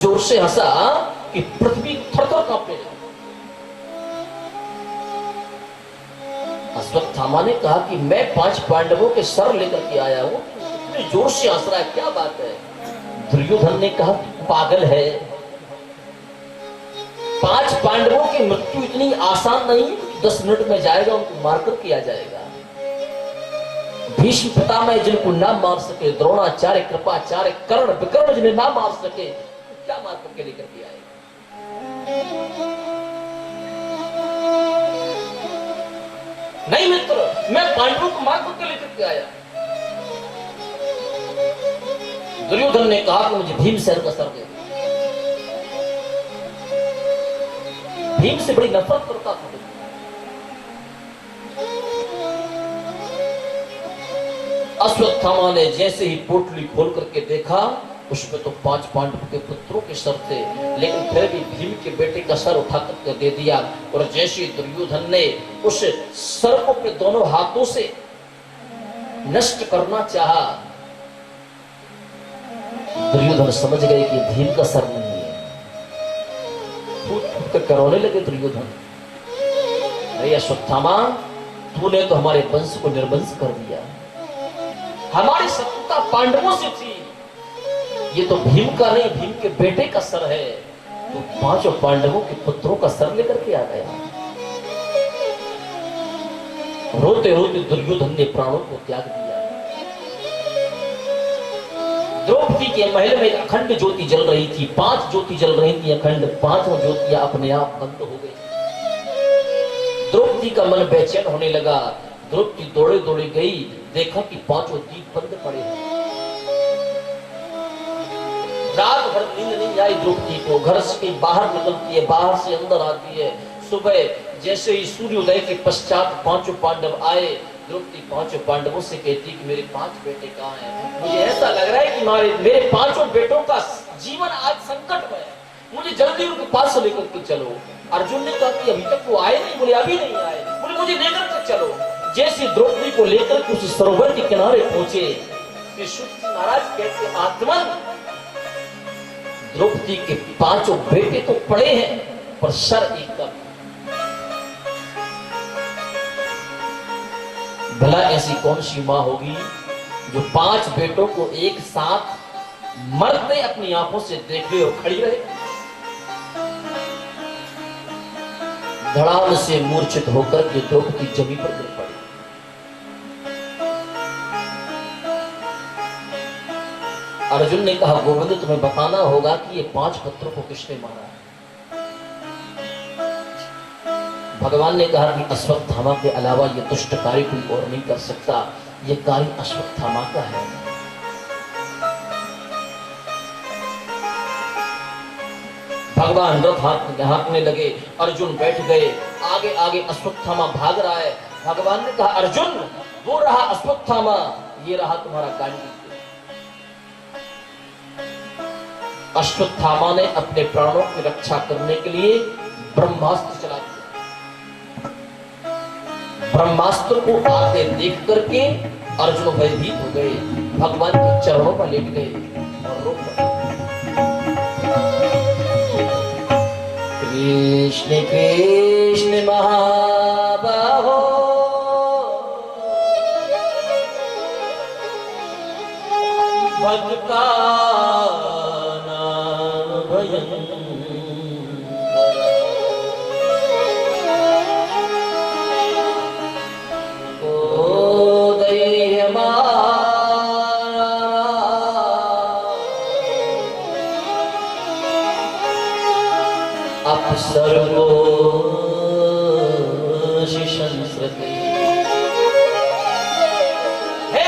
जोर से हंसा कि पृथ्वी थर-थर कांपने लगी। अश्वत्थामा ने कहा कि मैं 5 पांडवों के सर लेकर के आया हूं, इतनी जोर से हंस रहा है, क्या बात है? दुर्योधन ने कहा पागल है, 5 पांडवों की मृत्यु इतनी आसान नहीं, 10 मिनट में जाएगा, उनको मारकर किया जाएगा। भीष्म पितामह जिनको ना मार सके, द्रोणाचार्य, कृपाचार्य, कर्ण, विकर्ण जिन्हें ना मार सके, क्या मार करके लेकर के आएगा? नहीं मित्र, मैं पांडवों को मार करके लेकर के आया। दुर्योधन ने कहा कि मुझे भीमसेन का सर दे दो। भीम से बड़ी नफरत करता था। अश्वत्थामा ने जैसे ही पोटली खोल करके देखा, उसमें तो 5 पांडव के पुत्रों के सर थे, लेकिन फिर भी भीम के बेटे का सर उठा करके दे दिया। और जैसे दुर्योधन ने उस सर को अपने दोनों हाथों से नष्ट करना चाहा, दुर्योधन समझ गए कि भीम का सर नहीं है। फूट कर रोने लगे दुर्योधन। अरे अश्वत्थामा, तूने तो हमारे वंश को निर्वंश कर दिया, हमारी शत्रुता पांडवों से थी, ये तो भीम का नहीं, भीम के बेटे का सर है। तो 5 पांडवों के पुत्रों का सर लेकर के आ गया। रोते रोते दुर्योधन ने प्राणों को त्याग दिया। द्रौपदी के महल में अखंड ज्योति जल रही थी, 5 ज्योति जल रही थी अखंड, 5 ज्योतियां अपने आप बंद हो गई। द्रौपदी का मन बेचैन होने लगा। द्रौपदी दौड़े दौड़े गई, देखा कि 5 दीप बंद पड़े हैं। रात भर नींद नहीं आई द्रौपदी को, घर से बाहर निकलती है, बाहर से अंदर आती है। सुबह जैसे ही सूर्योदय के पश्चात 5 पांडव आए, द्रौपदी 5 पांडवों से कहती कि मेरे 5 बेटे कहाँ हैं? मुझे ऐसा लग रहा है कि मेरे 5 बेटों का जीवन आज संकट में है, मुझे जल्दी उनके पास से लेकर के चलो। अर्जुन ने कहा कि अभी तक वो आए नहीं, बोले अभी नहीं आए, बोले मुझे लेकर के चलो। जैसे द्रौपदी को लेकर के उस सरोवर के किनारे पहुंचे, महाराज कहते आत्मन, द्रौपदी के 5 बेटे तो पड़े हैं, पर सर एकदम। भला ऐसी कौन सी मां होगी जो 5 बेटों को एक साथ मरते अपनी आंखों से देख ले और खड़ी रहे? धड़ाम से मूर्छित होकर के द्रौपदी जमीन पर गिर पड़ी। अर्जुन ने कहा गोविंद, तुम्हें बताना होगा कि ये 5 पुत्रों को किसने मारा है। भगवान ने कहा कि अश्वत्थामा के अलावा ये दुष्ट कार्य कोई और नहीं कर सकता, ये कार्य अश्वत्थामा का है। भगवान रथ हाँकने लगे, अर्जुन बैठ गए, आगे आगे अश्वत्थामा भाग रहा है। भगवान ने कहा अर्जुन, वो रहा अश्वत्थामा, ये रहा तुम्हारा गांडी। अश्वत्थामा ने अपने प्राणों की रक्षा करने के लिए ब्रह्मास्त्र चला दिया। ब्रह्मास्त्र को आते देख करके अर्जुन भयभीत हो गए, भगवान के चरणों पर लेट गए और रो पड़े। कृष्ण कृष्ण महाबाहो, भक्त का नाम भयंकर, ओ दैर्य अप्सरो शिशंस्रते। हे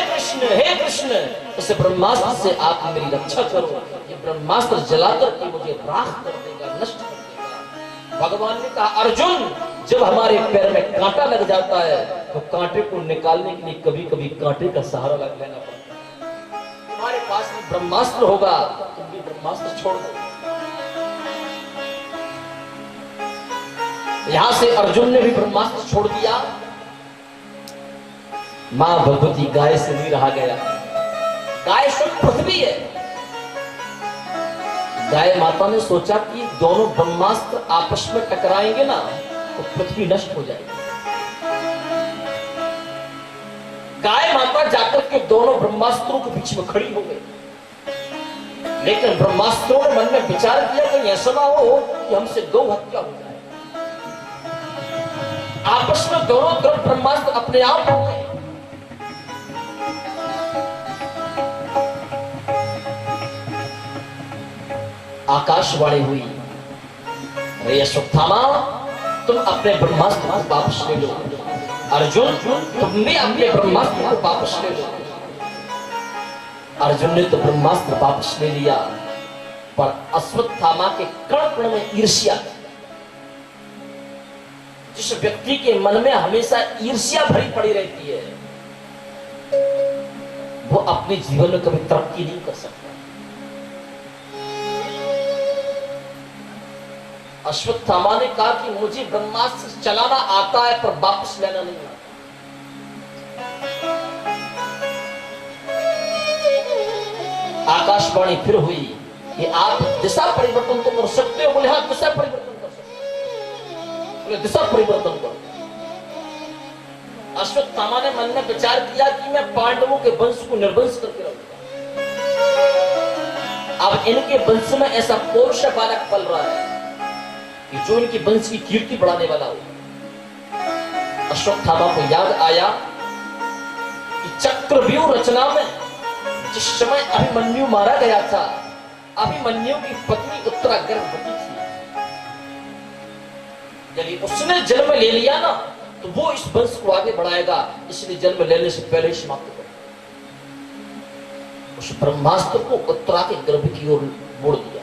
कृष्ण, उस ब्रह्मास्त्र से आप मेरी रक्षा करो, ये ब्रह्मास्त्र जलाकर के मुझे राख कर देगा, नष्ट कर देगा। भगवान ने कहा अर्जुन, जब हमारे पैर में कांटा लग जाता है तो कांटे को निकालने के लिए कभी कभी कांटे का सहारा लेना पड़ता है। तुम्हारे पास भी ब्रह्मास्त्र होगा, तुम भी ब्रह्मास्त्र छोड़ दो। यहां से अर्जुन ने भी ब्रह्मास्त्र छोड़ दिया। मां भगवती गाय से नहीं रहा गया। गाय शुद्ध पृथ्वी है, गाय माता ने सोचा कि दोनों ब्रह्मास्त्र आपस में टकराएंगे ना तो पृथ्वी नष्ट हो जाएगी। गाय माता जाकर के दोनों ब्रह्मास्त्रों के बीच में खड़ी हो गई, लेकिन ब्रह्मास्त्रों ने मन में विचार किया कि ऐसा ना हो कि हमसे गौ हत्या हो जाए। आपस में दोनों तरफ ब्रह्मास्त्र अपने आप हो गए। आकाशवाणी हुई, अरे अश्वत्थामा तुम अपने ब्रह्मास्त्र को वापस ले लो, अर्जुन तुम भी अपने ब्रह्मास्त्र को वापस ले लो। अर्जुन ने तो ब्रह्मास्त्र वापस ले लिया, पर अश्वत्थामा के कण कण में ईर्ष्या। जिस व्यक्ति के मन में हमेशा ईर्ष्या भरी पड़ी रहती है, वो अपने जीवन में कभी तरक्की नहीं कर सकता। अश्वत्थामा ने कहा कि मुझे ब्रह्मास्त्र चलाना आता है पर वापस लेना नहीं आता। आकाशवाणी फिर हुई कि आप दिशा परिवर्तन तो कर सकते हो। बोले हाँ दिशा परिवर्तन कर सकते हो। बोले दिशा परिवर्तन करो। अश्वत्थामा ने मन में विचार किया कि मैं पांडवों के वंश को निर्वंश करके रहूंगा। अब इनके वंश में ऐसा पौरुष बालक पल रहा है कि जो इनके वंश की कीर्ति बढ़ाने वाला हो। अश्वत्थामा को याद आया कि चक्रव्यूह रचना में जिस समय अभिमन्यु मारा गया था, अभिमन्यु की पत्नी उत्तरा गर्भवती थी। यदि उसने जन्म ले लिया ना तो वो इस वंश को आगे बढ़ाएगा, इसलिए जन्म लेने से पहले ही समाप्त कर उस ब्रह्मास्त्र को उत्तरा के गर्भ की ओर मोड़ दिया।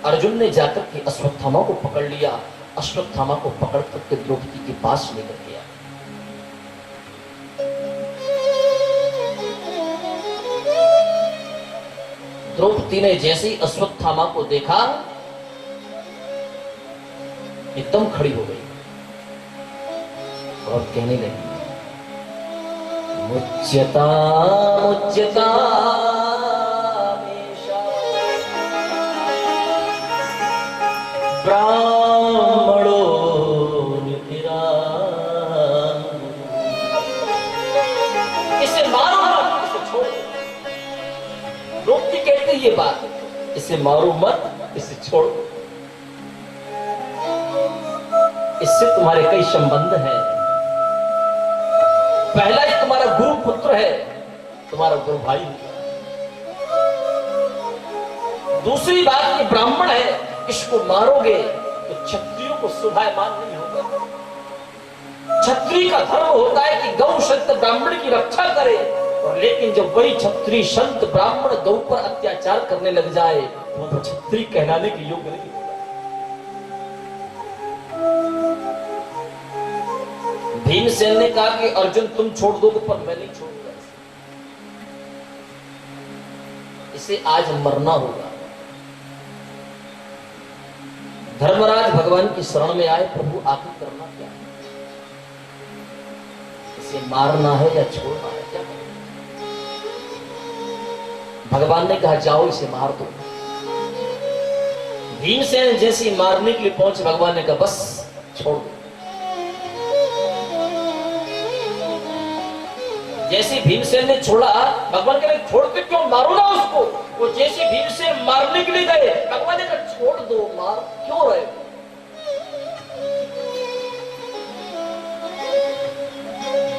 अर्जुन ने जाकर के अश्वत्थामा को पकड़ लिया। अश्वत्थामा को पकड़ करके द्रौपदी के पास लेकर गया। द्रौपदी ने जैसे ही अश्वत्थामा को देखा एकदम खड़ी हो गई और कहने लगी, मुच्यता मुच्यता ब्राह्मणो इसे मारो मत, इसे छोड़ो। द्रौपदी कहती ये बात, इसे मारो मत, इसे छोड़ो। इससे तुम्हारे कई संबंध हैं। पहला ही तुम्हारा गुरु पुत्र है, तुम्हारा गुरु भाई है। दूसरी बात ये ब्राह्मण है, इसको मारोगे तो क्षत्रियों को शोभायमान नहीं होगा। क्षत्रिय का धर्म होता है कि गौ संत ब्राह्मण की रक्षा करे, और लेकिन जब वही क्षत्रिय संत ब्राह्मण गौ पर अत्याचार करने लग जाए तो वो क्षत्रिय कहलाने के योग्य नहीं होगा। भीमसेन ने कहा कि अर्जुन तुम छोड़ दोगे पर मैं नहीं छोड़ूंगा, इसे आज मरना होगा। धर्मराज भगवान की शरण में आए, प्रभु आखिर करना क्या है, इसे मारना है या छोड़ना है, क्या करना? भगवान ने कहा जाओ इसे मार दो। भीमसेन जैसे मारने के लिए पहुंचे, भगवान ने कहा बस छोड़ दो। जैसे भीमसेन ने छोड़ा, भगवान कह रहे छोड़ते क्यों, मारो ना उसको। वो जैसे भीमसेन मारने के लिए गए, भगवान ने कहा छोड़ दो, मार क्यों रहे।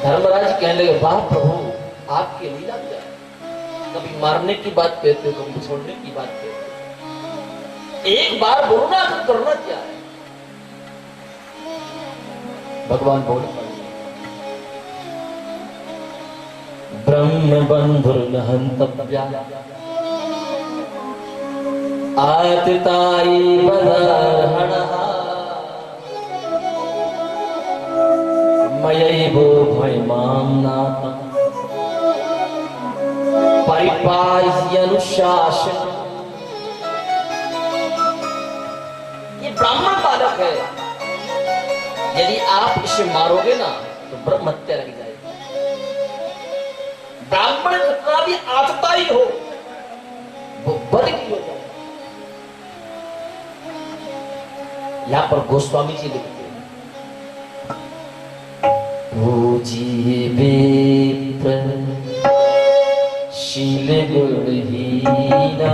धर्मराज कहने लगे वाह प्रभु आपकी लीला क्या है, कभी मारने की बात कहते हो, कभी छोड़ने की बात कहते हो, एक बार बोलो ना करना क्या है। भगवान बोले ब्रह्म बंधुर्न हन्तव्या आतितायी बदर्हणः मयैवो भयमां नाथं परिपाह्यनुशासन। ये ब्राह्मण बालक है, यदि आप इसे मारोगे ना तो ब्रह्म हत्या लग जाएगी। ब्राह्मण कितना भी आतता ही हो वो बद की हो जाए। यहां पर गोस्वामी जी लिखते हैं, पूजिए विप्र शील गुणहीना,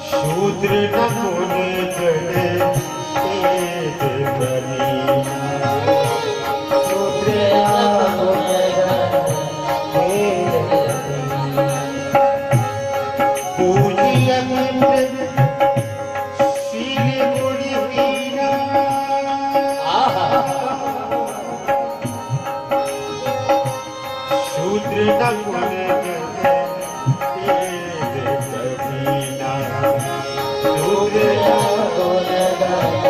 शूद्र न होने जड़े शूद्र न होने जड़े